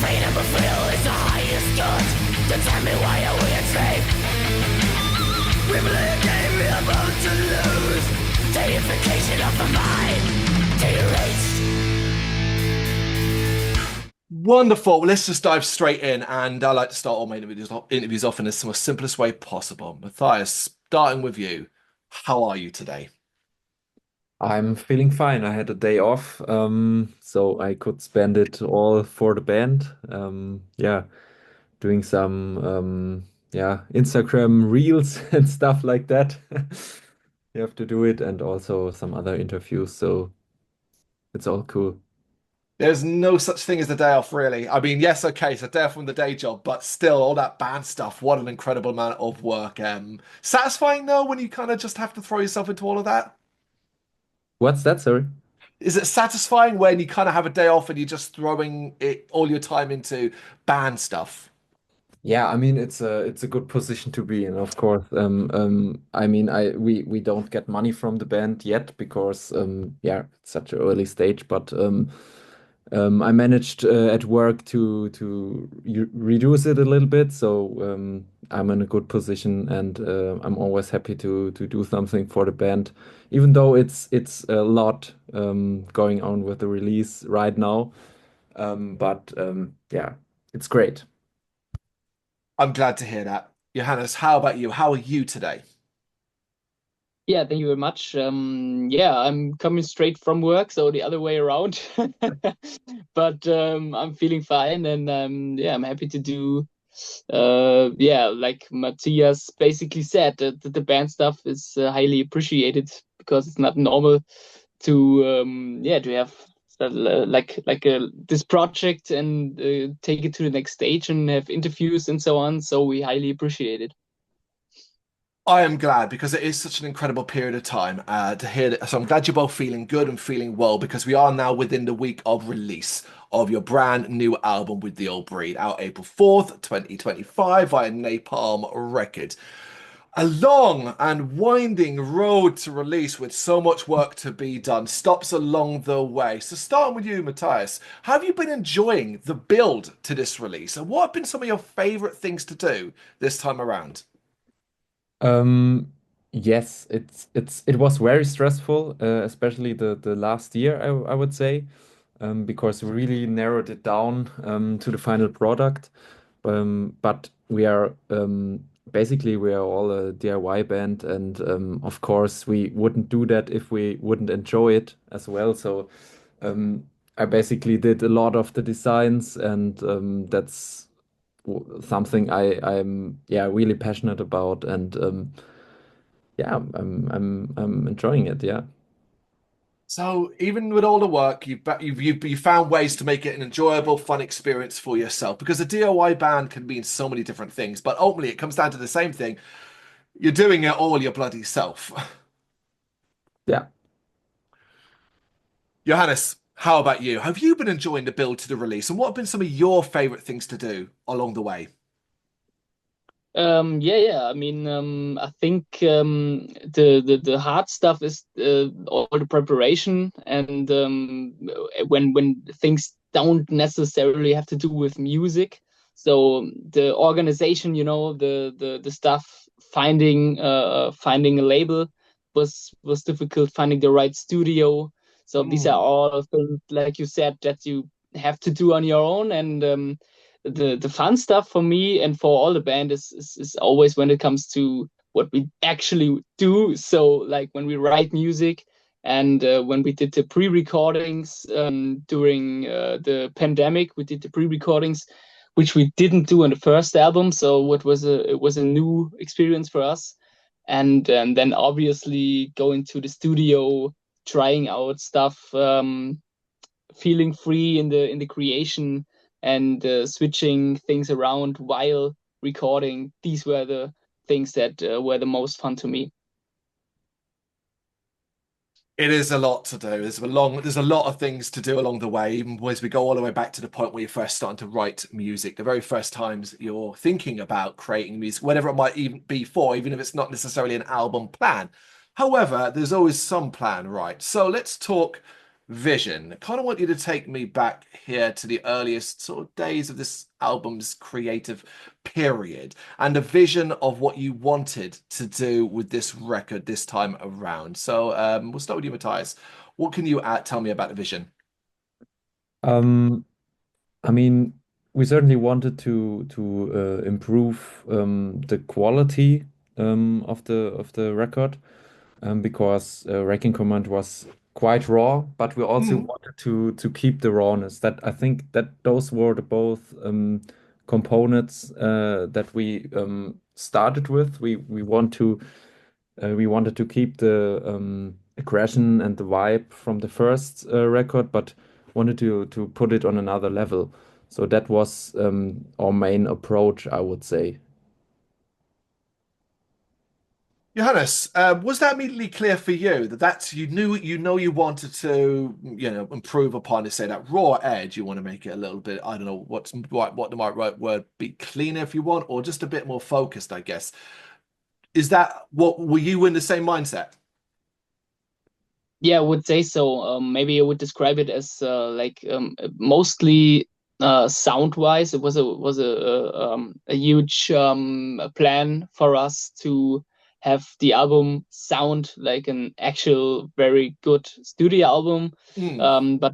freedom of will is the highest good. Don't tell me why are we enslaved. We play a game we are bound to lose. Deification of the mind. Deranged. Wonderful. Let's just dive straight in. And I like to start all my interviews off in the most simplest way possible. Matthias, starting with you, how are you today? I'm feeling fine. I had a day off, so I could spend it all for the band. Yeah, doing some yeah, Instagram reels and stuff like that. You have to do it, and also some other interviews, so it's all cool. There's no such thing as a day off, really. I mean, yes, okay, it's a day off from the day job, but still, all that band stuff, what an incredible amount of work. Satisfying, though, when you kind of just have to throw yourself into all of that? What's that, sorry? Is it satisfying when you kind of have a day off and you're just throwing all your time into band stuff? Yeah, I mean it's a good position to be in, of course. I mean we don't get money from the band yet because yeah, it's such an early stage, but I managed at work to reduce it a little bit, so I'm in a good position, and I'm always happy to do something for the band, even though it's a lot going on with the release right now. But yeah, it's great. I'm glad to hear that. Johannes, how about you? How are you today? Yeah, thank you very much. Yeah, I'm coming straight from work, so the other way around. But I'm feeling fine, and yeah, I'm happy to do. Yeah, like Matthias basically said, that the band stuff is highly appreciated because it's not normal to yeah, to have this project and take it to the next stage and have interviews and so on. So we highly appreciate it. I am glad because it is such an incredible period of time to hear that. So I'm glad you're both feeling good and feeling well because we are now within the week of release of your brand new album with the old breed out April 4th, 2025 via Napalm Records. A long and winding road to release with so much work to be done. Stops along the way. So starting with you, Matthias, have you been enjoying the build to this release? And what have been some of your favorite things to do this time around? Um, yes, it was very stressful, especially the last year, I would say, because we really narrowed it down to the final product. But we are basically we are all a DIY band, and of course we wouldn't do that if we wouldn't enjoy it as well. So I basically did a lot of the designs, and that's something I'm yeah really passionate about, and yeah, I'm enjoying it. Yeah. So even with all the work, you've found ways to make it an enjoyable, fun experience for yourself. Because a DIY band can mean so many different things, but ultimately it comes down to the same thing. You're doing it all your bloody self. Yeah. Johannes, how about you? Have you been enjoying the build to the release, and what have been some of your favorite things to do along the way? Yeah. I mean, I think the hard stuff is all the preparation, and when things don't necessarily have to do with music. So the organization, the stuff, finding a label was difficult. Finding the right studio. So these are Mm. all things, like you said, that you have to do on your own, and the fun stuff for me and for all the band is always when it comes to what we actually do. So like when we write music, and when we did the pre-recordings during the pandemic, we did the pre-recordings, which we didn't do on the first album. So it was a new experience for us, and then obviously going to the studio, trying out stuff, feeling free in the creation, and switching things around while recording. These were the things that were the most fun to me. It is a lot to do. There's a lot of things to do along the way, even as we go all the way back to the point where you're first starting to write music. The very first times you're thinking about creating music, whatever it might even be for, even if it's not necessarily an album plan. However, there's always some plan, right? So let's talk Vision. I kind of want you to take me back here to the earliest sort of days of this album's creative period and a vision of what you wanted to do with this record this time around. So we'll start with you, Matthias. What can you tell me about the vision? Um, I mean, we certainly wanted to improve the quality of the record because Wrecking Command was quite raw, but we also Mm, wanted to keep the rawness. That I think that those were the both components that we started with. We wanted to keep the aggression and the vibe from the first record, but wanted to put it on another level. So that was our main approach, I would say. Johannes, was that immediately clear for you that that's you wanted to improve upon it, say that raw edge, you want to make it a little bit, I don't know what the right word be, cleaner if you want, or just a bit more focused, I guess. Is that what were you in the same mindset? Yeah, I would say so. Maybe I would describe it as like mostly sound wise. It was a huge plan for us to have the album sound like an actual very good studio album, Mm, but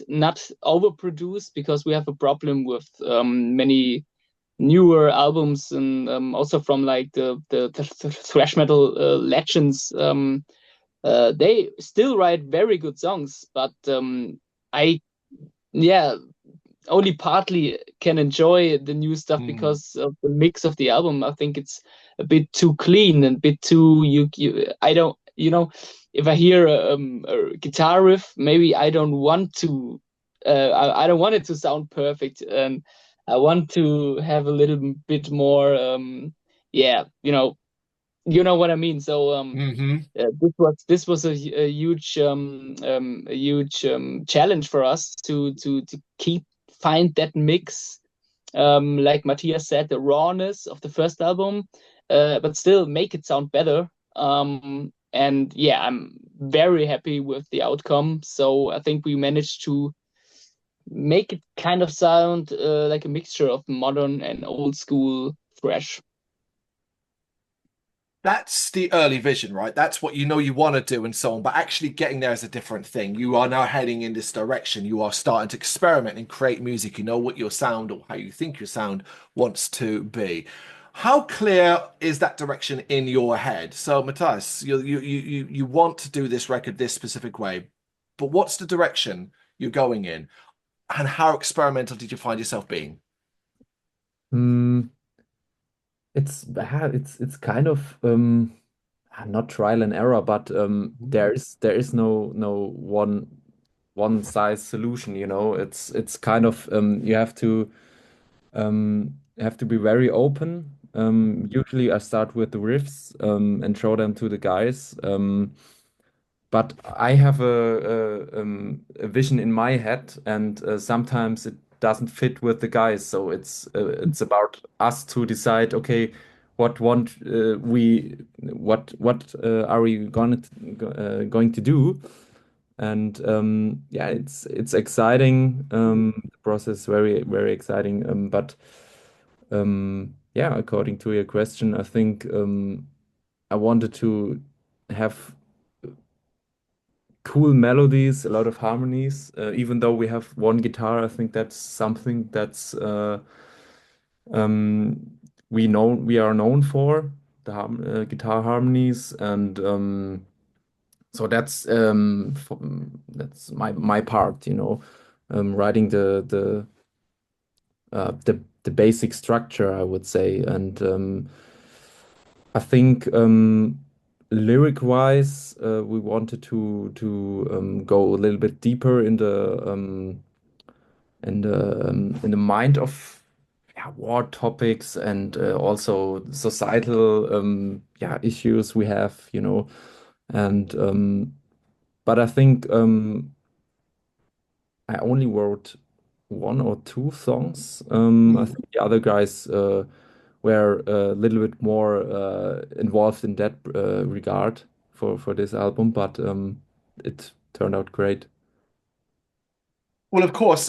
not overproduced because we have a problem with many newer albums and also from like the thrash metal legends. They still write very good songs, but I yeah only partly can enjoy the new stuff mm, because of the mix of the album. I think it's a bit too clean and a bit too I don't if I hear a guitar riff, maybe I don't want to. I don't want it to sound perfect, and I want to have a little bit more. Yeah, you know what I mean. So hmm. this was a huge challenge for us to keep find that mix, like Matthias said, the rawness of the first album, but still make it sound better. And yeah, I'm very happy with the outcome. So I think we managed to make it kind of sound like a mixture of modern and old school thrash. That's the early vision, right? That's what you want to do and so on. But actually getting there is a different thing. You are now heading in this direction. You are starting to experiment and create music. You know what your sound or how you think your sound wants to be. How clear is that direction in your head? So, Matthias, you want to do this record this specific way, but what's the direction you're going in? And how experimental did you find yourself being? Mm, it's kind of not trial and error, but there is no one size solution, you know. It's kind of you have to be very open. Usually I start with the riffs and show them to the guys. But I have a vision in my head, and sometimes it doesn't fit with the guys. So it's about us to decide. Okay, what want we what are we going to do? And yeah, it's exciting. The process very exciting. But yeah, according to your question, I think I wanted to have cool melodies, a lot of harmonies. Even though we have one guitar, I think that's something that's um, we are known for the guitar harmonies, and so that's my part, you know, writing the basic structure, I would say, and I think lyric wise, we wanted to go a little bit deeper in the mind of yeah, war topics and also societal yeah issues we have, you know, and but I think I only wrote one or two songs. I Mm. think the other guys were a little bit more involved in that regard for this album, but it turned out great. Well, of course,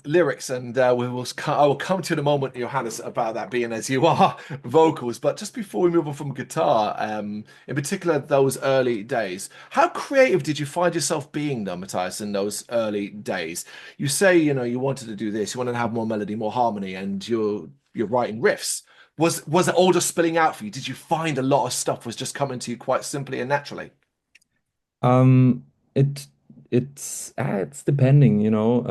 lyrics, and I will come to in a moment, Johannes, about that being as you are vocals. But just before we move on from guitar, in particular those early days, how creative did you find yourself being, though, Matthias, in those early days? You say, you wanted to do this, you wanted to have more melody, more harmony, and you're writing riffs. Was it all just spilling out for you? Did you find a lot of stuff was just coming to you quite simply and naturally? Um, it it's depending, you know.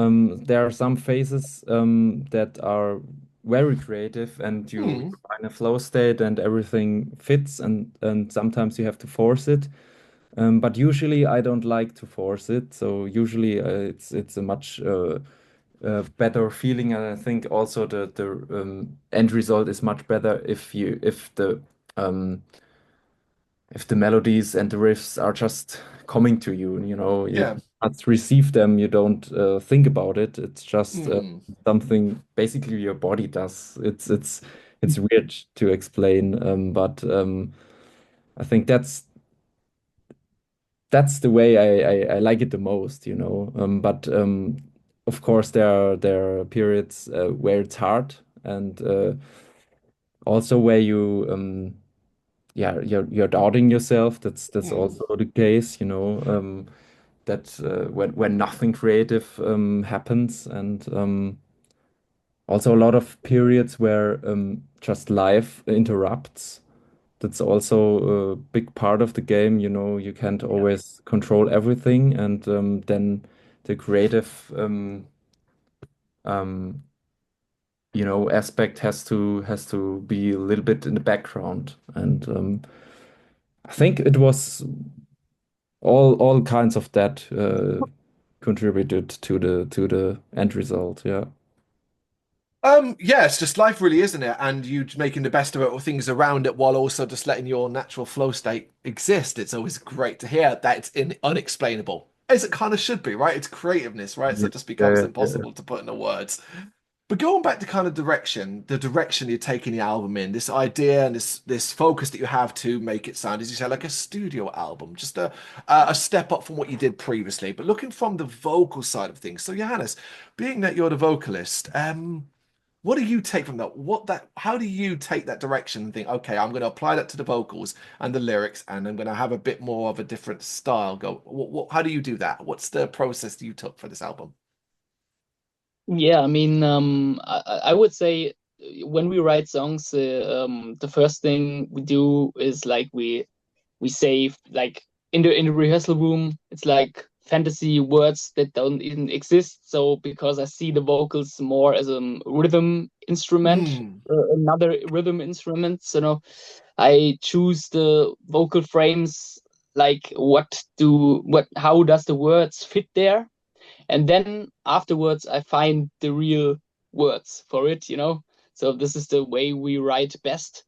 There are some phases that are very creative, and you Hmm. find a flow state and everything fits, and sometimes you have to force it. But usually I don't like to force it. So usually it's a much better feeling, and I think also the end result is much better um, if the melodies and the riffs are just coming to you. You know, you Yeah. must receive them. You don't think about it. It's just Hmm. something basically your body does. It's weird to explain, but I think that's the way I like it the most, you know. But of course, there are periods where it's hard, and also where you're doubting yourself. That's Hmm. also the case, you know. That when nothing creative happens, and also a lot of periods where just life interrupts. That's also a big part of the game. You know, you can't always control everything, and then the creative, um, aspect has to be a little bit in the background. And I think it was all kinds of that contributed to the end result. Yeah. Yeah, it's just life really, isn't it? And you making the best of it or things around it while also just letting your natural flow state exist. It's always great to hear that it's unexplainable, as it kind of should be, right? It's creativeness, right? So Yeah, it just yeah, becomes yeah, yeah. impossible to put into words. But going back to kind of direction, the direction you're taking the album in, this idea and this focus that you have to make it sound, as you say, like a studio album, just a step up from what you did previously. But looking from the vocal side of things, so Johannes, being that you're the vocalist, what do you take from that? How do you take that direction and think, okay, I'm going to apply that to the vocals and the lyrics, and I'm going to have a bit more of a different style go? How do you do that? What's the process that you took for this album? Yeah, I mean, I would say when we write songs, the first thing we do is like we save like in the rehearsal room. It's like fantasy words that don't even exist. So because I see the vocals more as a rhythm instrument, Hmm. another rhythm instrument. So no, I choose the vocal frames like how does the words fit there, and then afterwards I find the real words for it, you know. So this is the way we write best.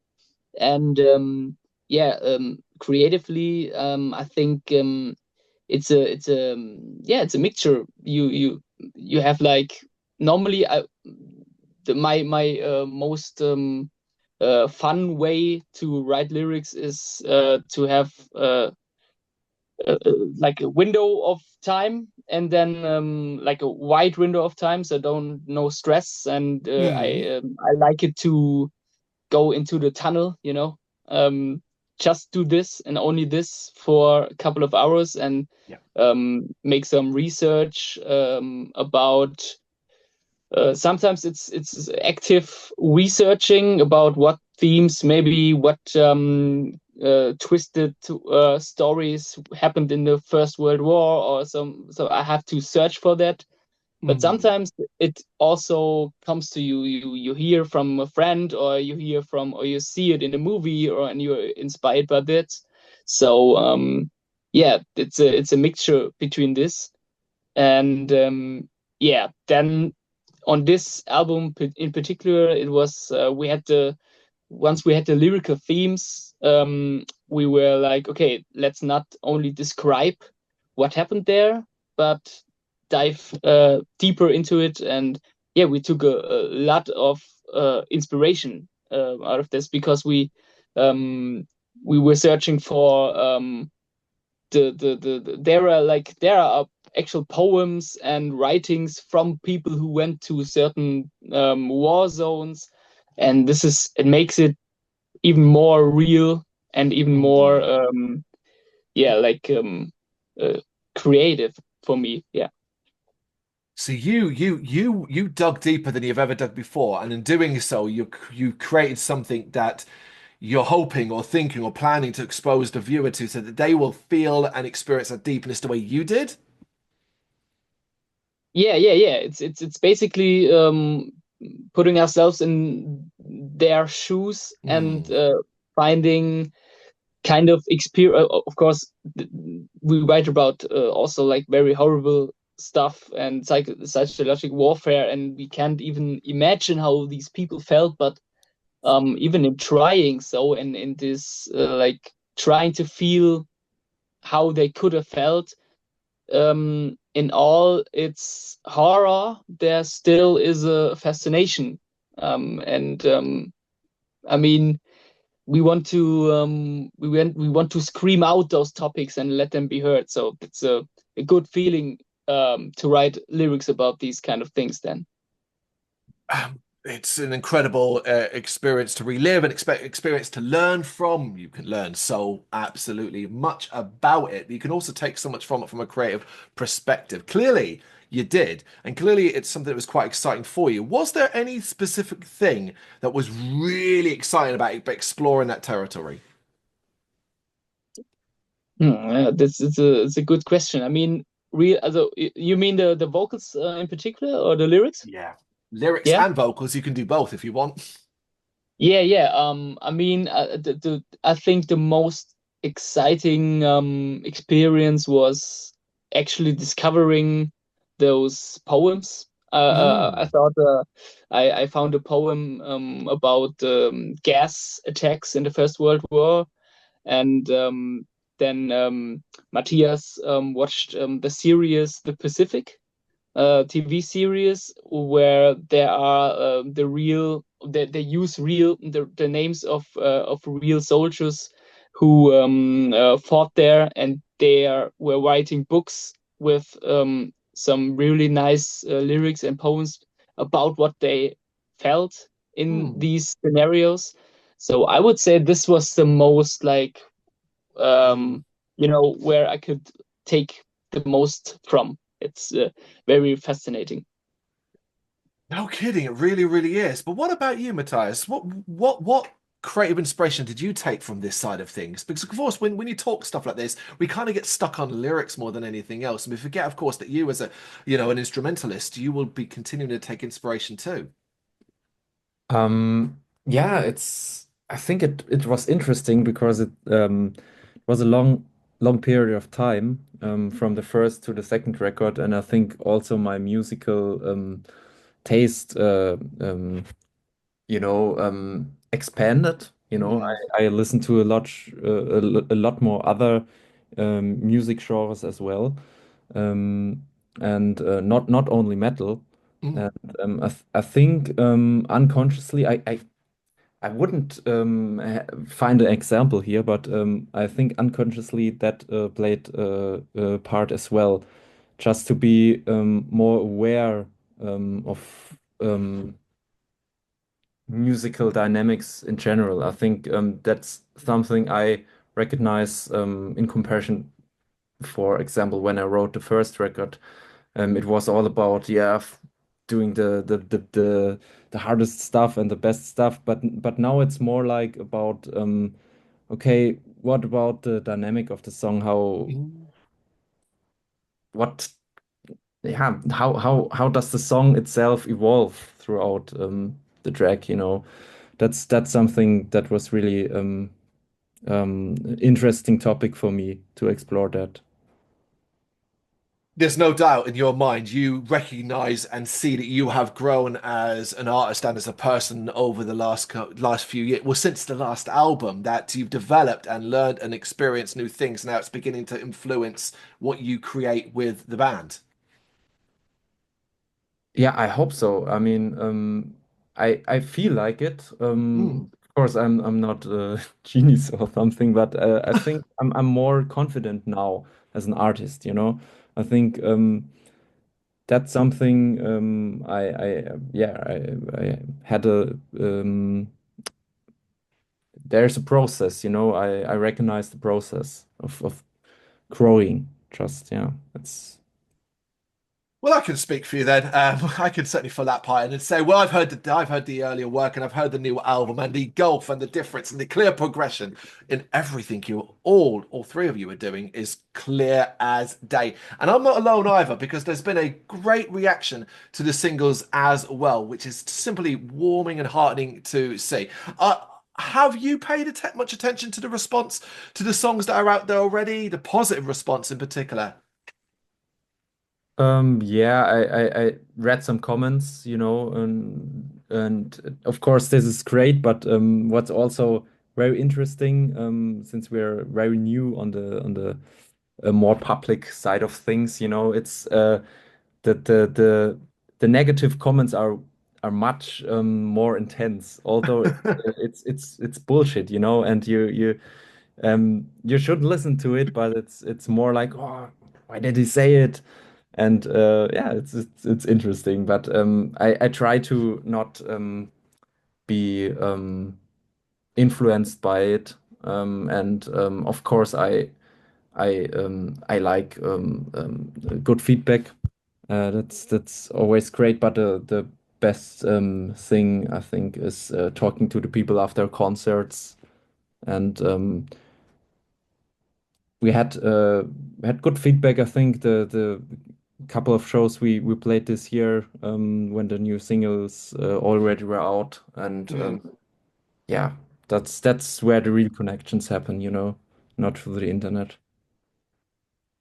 And yeah, creatively, I think it's a mixture. You have like normally my most fun way to write lyrics is to have like a window of time, and then like a wide window of time, so don't no stress. And Hmm. I like it to go into the tunnel, you know. um just do this and only this for a couple of hours, and Yeah. make some research about sometimes it's active researching about what themes, maybe what twisted stories happened in the First World War or some. So I have to search for that. But Hmm. sometimes it also comes to you. You hear from a friend, or you hear from, or you see it in a movie, or and you're inspired by that. So yeah, it's a mixture between this. And yeah, then on this album in particular, it was we had the once we had the lyrical themes, we were like, okay, let's not only describe what happened there, but dive deeper into it. And yeah, we took a lot of inspiration out of this, because um, we were searching for there are actual poems and writings from people who went to certain war zones, and it makes it even more real and even more like creative for me. Yeah. So you dug deeper than you've ever dug before, and in doing so, you created something that you're hoping or thinking or planning to expose the viewer to, so that they will feel and experience that deepness the way you did. Yeah. It's basically putting ourselves in their shoes and finding kind of experience. Of course, we write about also like very horrible stuff and psychological warfare, and we can't even imagine how these people felt. But even in trying so, and in this like trying to feel how they could have felt, in all its horror, there still is a fascination. And I mean, we want to we want to scream out those topics and let them be heard. So it's a good feeling to write lyrics about these kind of things then. It's an incredible experience to relive and experience to learn from. You can learn so absolutely much about it, but you can also take so much from it from a creative perspective. Clearly, you did, and clearly, it's something that was quite exciting for you. Was there any specific thing that was really exciting about exploring that territory? Yeah, it's a good question. I mean, you mean the vocals in particular, or the lyrics? Yeah. Lyrics Yeah. and vocals, you can do both if you want. Yeah. I mean, I think the most exciting experience was actually discovering those poems. I Mm. thought I found a poem about gas attacks in the First World War, and then Matthias watched the series The Pacific, TV series, where there are they use the names of real soldiers who fought there, and were writing books with some really nice lyrics and poems about what they felt in Mm. these scenarios. So I would say this was the most like where I could take the most from. It's very fascinating. No kidding, it really, really is. But what about you, Matthias? What creative inspiration did you take from this side of things? Because of course, when you talk stuff like this, we kind of get stuck on lyrics more than anything else. And we forget, of course, that you as an instrumentalist, you will be continuing to take inspiration too. Yeah, I think it was interesting because it was a long period of time from the first to the second record, and I think also my musical taste expanded. Mm. I listened to a lot more other music genres as well, and not only metal. Mm. And I think unconsciously, I wouldn't find an example here, but I think unconsciously that played a part as well, just to be more aware of musical dynamics in general. I think that's something I recognize in comparison. For example, when I wrote the first record, it was all about doing the hardest stuff and the best stuff. But now it's more like about okay, what about the dynamic of the song? Mm. What how does the song itself evolve throughout the track? That's something that was really interesting topic for me to explore that. There's no doubt in your mind you recognize and see that you have grown as an artist and as a person over the last few years. Well, since the last album, that you've developed and learned and experienced new things. Now it's beginning to influence what you create with the band. Yeah, I hope so. I mean, I feel like it. Mm. Of course, I'm not a genius or something, but I think I'm more confident now as an artist. I think that's something I had a there's a process, I recognize the process of growing. Just yeah, it's Well, I can speak for you then. I can certainly fill that part in and say, well, I've heard the earlier work and I've heard the new album and the gulf and the difference and the clear progression in everything all three of you are doing is clear as day. And I'm not alone either because there's been a great reaction to the singles as well, which is simply warming and heartening to see. Have you paid much attention to the response to the songs that are out there already? The positive response in particular. yeah, I read some comments, and of course this is great, but what's also very interesting, since we're very new on the more public side of things, it's that the negative comments are much more intense, although it's bullshit, and you should listen to it, but it's more like, oh, why did he say it? And yeah, it's interesting, but I try to not be influenced by it, and of course I like good feedback. That's always great, but the best thing I think is talking to the people after concerts, and we had good feedback. I think the couple of shows we played this year, when the new singles already were out, and yeah, that's where the real connections happen, not through the internet.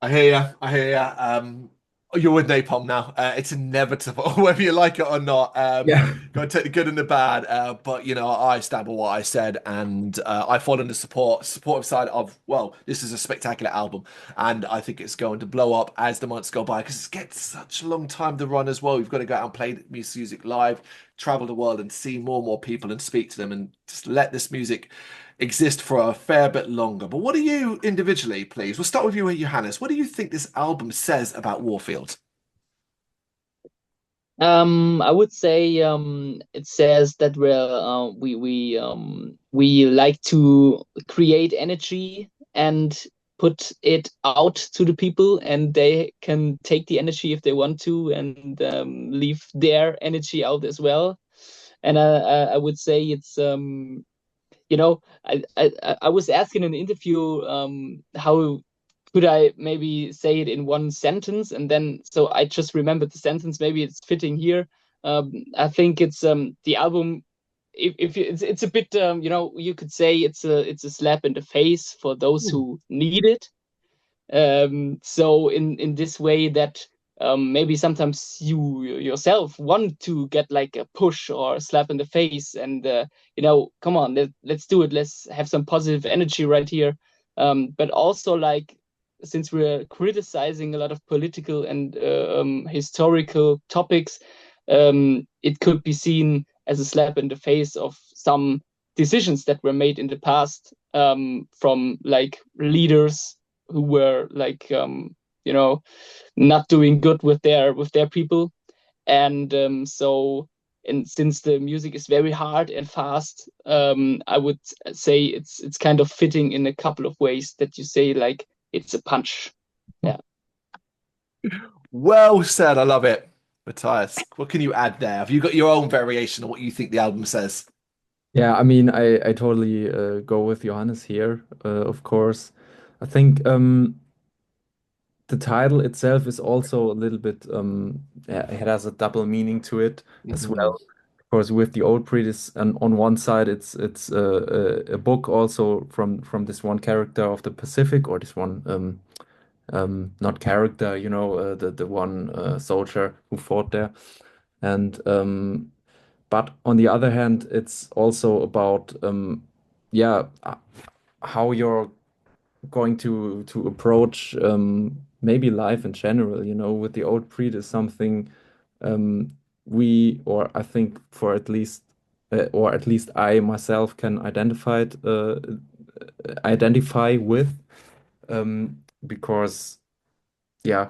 I hear you. I hear you. You're with Napalm now. It's inevitable, whether you like it or not. Yeah. Got to take the good and the bad. But I stand by what I said, and I fall in the supportive side of. Well, this is a spectacular album, and I think it's going to blow up as the months go by because it gets such a long time to run as well. You've got to go out and play music live, travel the world, and see more and more people and speak to them, and just let this music exist for a fair bit longer. But what do you individually, please? We'll start with you, Johannes. What do you think this album says about Warfield? I would say it says that we like to create energy and put it out to the people, and they can take the energy if they want to, and leave their energy out as well. And I would say it's I was asked in an interview how could I maybe say it in one sentence, and then so I just remembered the sentence. Maybe it's fitting here. I think it's the album. If it's a bit you could say it's a slap in the face for those who need it. So in this way that maybe sometimes you yourself want to get like a push or a slap in the face, and come on, let's do it. Let's have some positive energy right here. But also, like, since we're criticizing a lot of political and historical topics, it could be seen as a slap in the face of some decisions that were made in the past, from like leaders who were like not doing good with their people. And and since the music is very hard and fast, I would say it's kind of fitting in a couple of ways that you say, like, it's a punch. Yeah. Well said. I love it. Matthias, what can you add there? Have you got your own variation of what you think the album says? Yeah, I mean, I totally go with Johannes here, of course. I think the title itself is also a little bit, yeah, it has a double meaning to it as well. Of course, with the old Priest, and on one side, it's a book also from this one character of the Pacific, or this one not character, the one soldier who fought there, and but on the other hand, it's also about yeah, how you're going to approach maybe life in general, with the old breed is something or I think for at least or at least I myself can identify with, because yeah,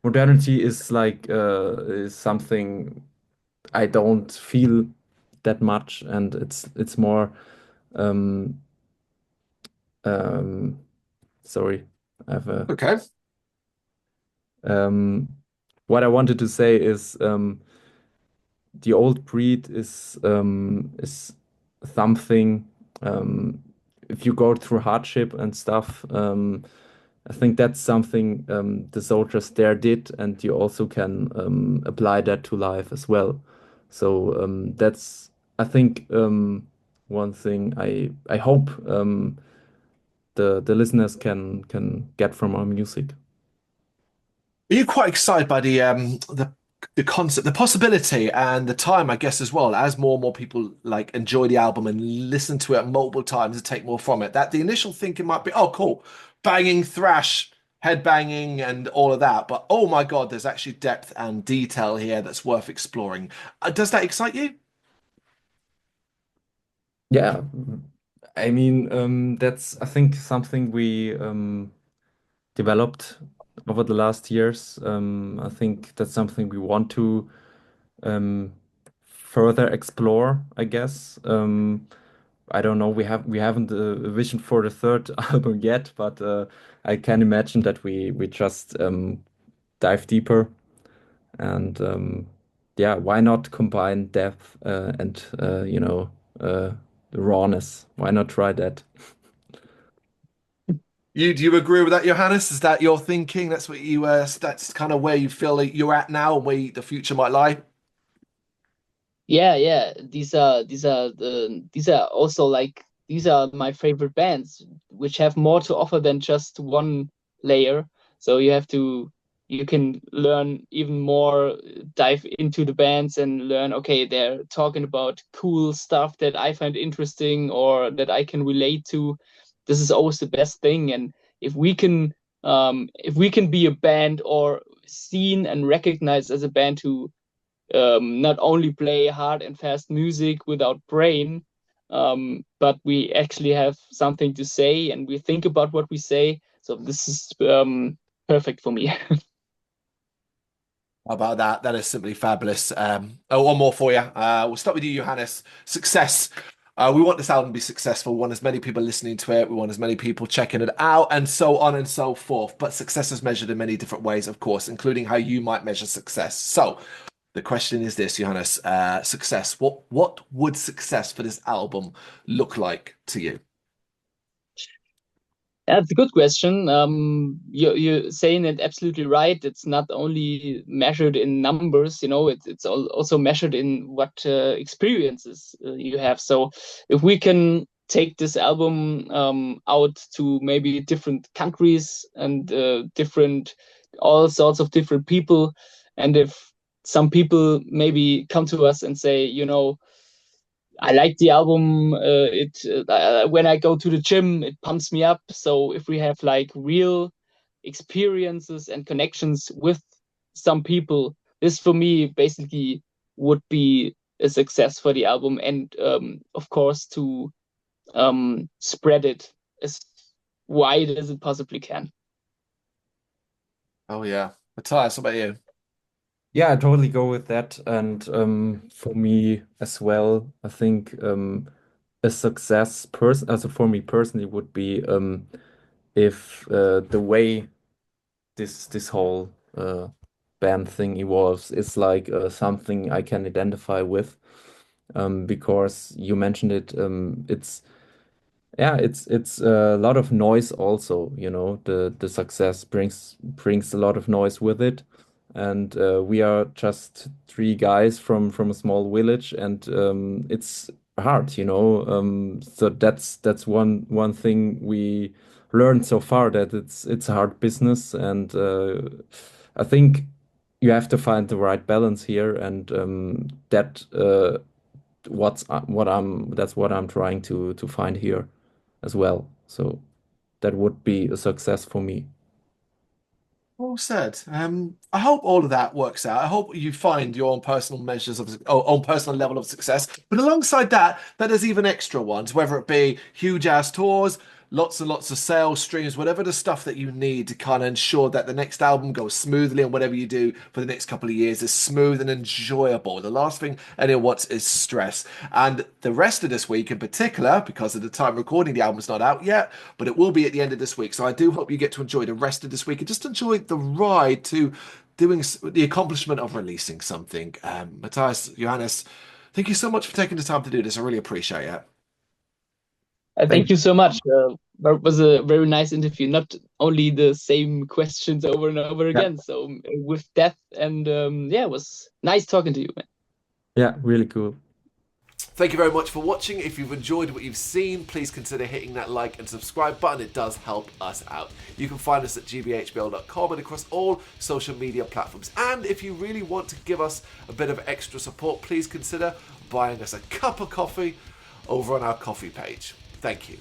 modernity is like is something I don't feel that much, and it's more um um sorry, I have a Okay. um what I wanted to say is the old breed is something if you go through hardship and stuff, I think that's something the soldiers there did, and you also can apply that to life as well. So that's, I think, one thing I hope the listeners can get from our music. Are you quite excited by the concept, the possibility, and the time, I guess, as well, as more and more people like enjoy the album and listen to it multiple times and take more from it, that the initial thinking might be, oh, cool, banging thrash, head banging, and all of that, but oh my God, there's actually depth and detail here that's worth exploring. Does that excite you? Yeah, I mean, that's, I think, something we developed over the last years. I think that's something we want to um, further explore, I guess. I don't know. We haven't a vision for the third album yet, but I can imagine that we just dive deeper and yeah, why not combine depth and the rawness? Why not try that? Do you agree with that, Johannes? Is that your thinking? That's what you that's kind of where you feel like you're at now and where the future might lie? Yeah. These are also like these are my favorite bands, which have more to offer than just one layer. So you can learn even more, dive into the bands and learn, okay, they're talking about cool stuff that I find interesting or that I can relate to. This is always the best thing. And if we can if we can be a band or seen and recognized as a band who not only play hard and fast music without brain, but we actually have something to say and we think about what we say. So this is perfect for me. How about that? That is simply fabulous. Oh, one more for you. We'll start with you, Johannes. Success. We want this album to be successful. We want as many people listening to it. We want as many people checking it out, and so on and so forth. But success is measured in many different ways, of course, including how you might measure success. So the question is this, Johannes, success. What would success for this album look like to you? That's a good question. You're saying it absolutely right. It's not only measured in numbers, it's also measured in what experiences you have. So if we can take this album out to maybe different countries and all sorts of different people, and if some people maybe come to us and say, I like the album. It When I go to the gym, it pumps me up. So if we have like real experiences and connections with some people, this for me basically would be a success for the album, and of course to spread it as wide as it possibly can. Oh yeah, Matthias, what about you? Yeah, I totally go with that. And for me as well, I think a success person, also for me personally, would be if the way this whole band thing evolves is like something I can identify with. Because you mentioned it, it's a lot of noise also, the success brings a lot of noise with it. And we are just three guys from a small village, and it's hard, so that's one thing we learned so far, that it's a hard business. And I think you have to find the right balance here, and that that's what I'm trying to find here as well. So that would be a success for me. Well said. I hope all of that works out. I hope you find your own personal measures of own personal level of success. But alongside that, there's even extra ones, whether it be huge ass tours, lots and lots of sales streams, whatever the stuff that you need to kind of ensure that the next album goes smoothly and whatever you do for the next couple of years is smooth and enjoyable. The last thing anyone wants is stress. And the rest of this week in particular, because of the time recording, the album's not out yet, but it will be at the end of this week. So I do hope you get to enjoy the rest of this week and just enjoy the ride to doing the accomplishment of releasing something. Matthias, Johannes, thank you so much for taking the time to do this. I really appreciate it. Thank you so much. That was a very nice interview. Not only the same questions over and over again. So with depth and it was nice talking to you, man. Yeah, really cool. Thank you very much for watching. If you've enjoyed what you've seen, please consider hitting that like and subscribe button. It does help us out. You can find us at gbhbl.com and across all social media platforms. And if you really want to give us a bit of extra support, please consider buying us a cup of coffee over on our coffee page. Thank you.